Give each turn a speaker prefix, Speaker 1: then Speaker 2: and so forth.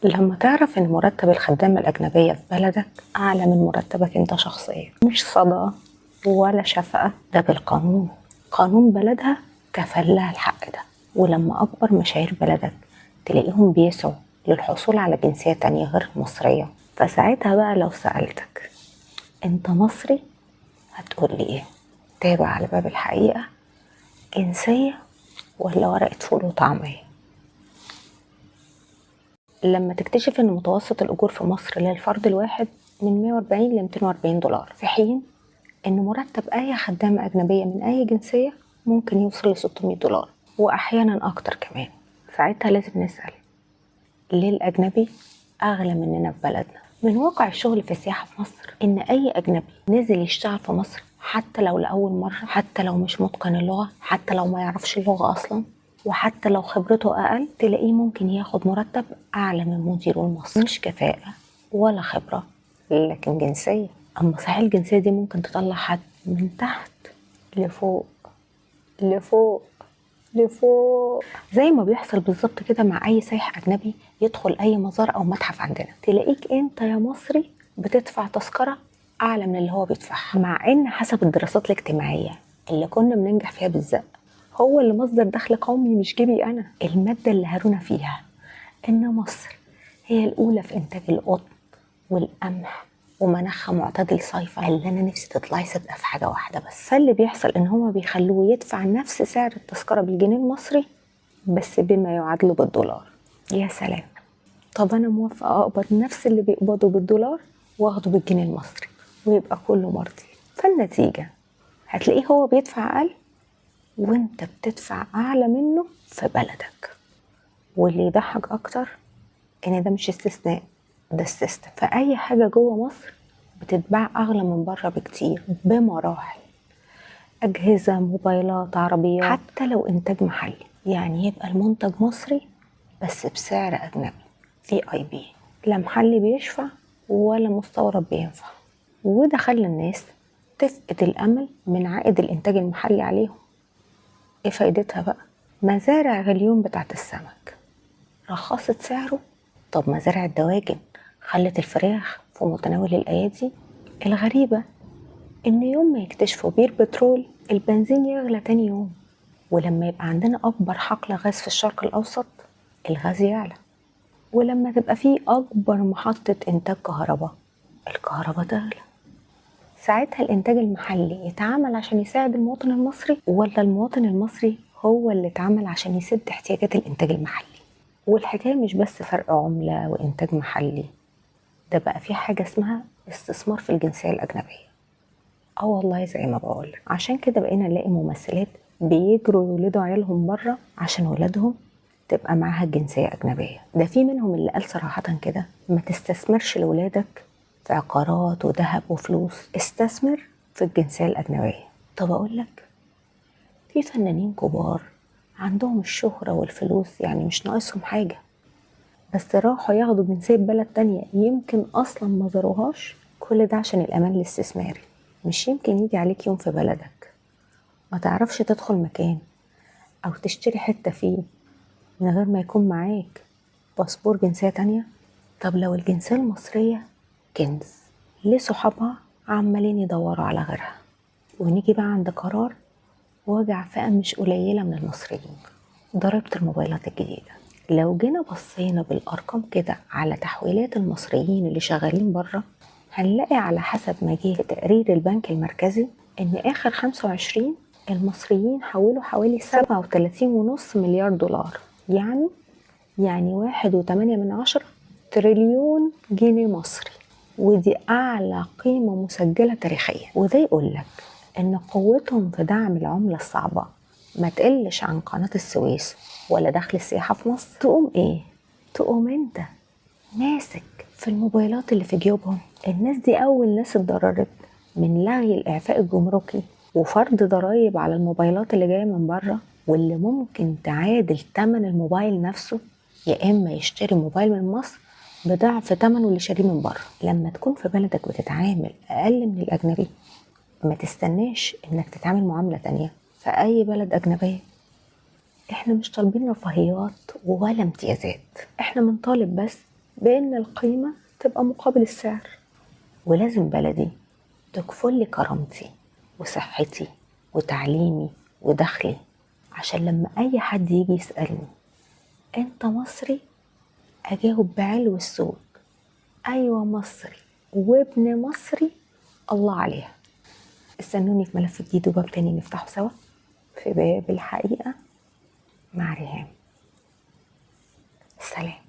Speaker 1: لما تعرف ان مرتب الخدامة الأجنبية في بلدك أعلى من مرتبك انت شخصيا، مش صدقة ولا شفقة، ده بالقانون. قانون بلدها كفل لها الحق ده. ولما أكبر مشاهير بلدك تلاقيهم بيسعوا للحصول على جنسية تانية غير المصرية، فساعتها بقى لو سألتك انت مصري هتقولي ايه؟ تابع على باب الحقيقة، جنسية ولا ورقة فول وطعمية؟ لما تكتشف ان متوسط الاجور في مصر للفرد الواحد من 140 ل 240 دولار، في حين ان مرتب اي خدامة اجنبية من اي جنسية ممكن يوصل ل 600 دولار واحيانا اكتر كمان، ساعتها لازم نسأل ليه الاجنبي اغلى مننا في بلدنا؟ من واقع الشغل في السياحة في مصر ان اي اجنبي نزل يشتغل في مصر حتى لو لاول مرة، حتى لو مش متقن اللغة، حتى لو ما يعرفش اللغة اصلا، وحتى لو خبرته اقل، تلاقيه ممكن ياخد مرتب اعلى من مديره المصري. مش كفاءة ولا خبرة، لكن جنسية. اما صحيح الجنسية دي ممكن تطلع حد من تحت لفوق لفوق لفوق، زي ما بيحصل بالظبط كده مع اي سايح اجنبي يدخل اي مزار او متحف عندنا، تلاقيك انت يا مصري بتدفع تذكرة اعلى من اللي هو بيدفعها، مع ان حسب الدراسات الاجتماعية اللي كنا بننجح فيها بالزق، هو اللي مصدر دخل قومي مش جيبي انا. المادة اللي هرونا فيها ان مصر هي الاولى في انتاج القطن والقمح ومناخها معتدل صيفا، اللي انا نفسي تطلعي صادقه في حاجه واحده بس. فاللي بيحصل ان هما بيخلوه يدفع نفس سعر التذكره بالجنيه المصري بس بما يعادله بالدولار. يا سلام، طب انا موافقه اقبض نفس اللي بيقبضه بالدولار واخده بالجنيه المصري ويبقى كله مرضي. فالنتيجه هتلاقيه هو بيدفع اقل وانت بتدفع اعلى منه في بلدك. واللي يضحك اكتر ان ده مش استثناء، ده السيستم. فاي حاجه جوه مصر بتتباع اغلى من بره بكتير بمراحل، اجهزه، موبايلات، عربيات، حتى لو انتاج محلي. يعني يبقى المنتج مصري بس بسعر اجنبي VIP، لا محلي بيشفع ولا مستورد بينفع. وده خلى الناس تفقد الامل من عائد الانتاج المحلي عليهم. ايه فايدتها بقى؟ مزارع غليون بتاعت السمك رخصت سعره. طب مزارع الدواجن خلت الفراخ في متناول الأيادي. الغريبة إن يوم ما يكتشفوا بير بترول البنزين يغلى تاني يوم، ولما يبقى عندنا أكبر حقل غاز في الشرق الأوسط الغاز يعلى، ولما تبقى فيه أكبر محطة إنتاج كهرباء الكهرباء تغلى. ساعتها الإنتاج المحلي يتعامل عشان يساعد المواطن المصري، ولا المواطن المصري هو اللي اتعامل عشان يسد احتياجات الإنتاج المحلي؟ والحكاية مش بس فرق عملة وإنتاج محلي، ده بقى في حاجة اسمها استثمار في الجنسية الأجنبية. والله زي ما بقول، عشان كده بقينا نلاقي ممثلات بيجروا يولدوا عيالهم بره عشان ولادهم تبقى معاها الجنسية أجنبية. ده في منهم اللي قال صراحة كده ما تستثمرش لولادك في عقارات وذهب وفلوس، استثمر في الجنسية الأجنبية. طب أقول لك، في فنانين كبار عندهم الشهرة والفلوس، يعني مش ناقصهم حاجة، بس راحوا ياخدوا جنسية بلد تانية يمكن أصلا ما زاروهاش، كل ده عشان الأمان الاستثماري. مش يمكن يجي عليك يوم في بلدك ما تعرفش تدخل مكان أو تشتري حتة فيه من غير ما يكون معاك باسبور جنسية تانية؟ طب لو الجنسية المصرية كنز، ليه صحابها عمالين يدوروا على غيرها؟ ونيجي بقى عند قرار وجع فئة مش قليلة من المصريين، ضريبة الموبايلات الجديدة. لو جينا بصينا بالأرقام كده على تحويلات المصريين اللي شغالين بره، هنلاقي على حسب ما جه في تقرير البنك المركزي إن آخر 25 المصريين حولوا حوالي 37.5 مليار دولار، يعني 1.8 تريليون جنيه مصري، ودي أعلى قيمة مسجلة تاريخيا. وده يقولك إن قوتهم في دعم العملة الصعبة ما تقلش عن قناة السويس ولا دخل السياحة في مصر. تقوم إيه؟ تقوم أنت ماسك في الموبايلات اللي في جيوبهم. الناس دي أول ناس اتضررت من لغي الإعفاء الجمركي وفرض ضرائب على الموبايلات اللي جاية من بره، واللي ممكن تعادل تمن الموبايل نفسه، يا إما يشتري موبايل من مصر بضعف تمنه اللي شاريه من بره. لما تكون في بلدك بتتعامل أقل من الأجنبي، ما تستناش إنك تتعامل معاملة تانية في أي بلد أجنبية. إحنا مش طالبين رفاهيات ولا امتيازات، إحنا بنطالب بس بأن القيمة تبقى مقابل السعر، ولازم بلدي تكفل لي كرامتي وصحتي وتعليمي ودخلي، عشان لما أي حد يجي يسألني أنت مصري أجاوب بعلو السوق أيوة مصري وابن مصري الله عليها. استنوني في ملف جديد وباب تاني نفتحه سوا في باب الحقيقة مع ريهام. سلام.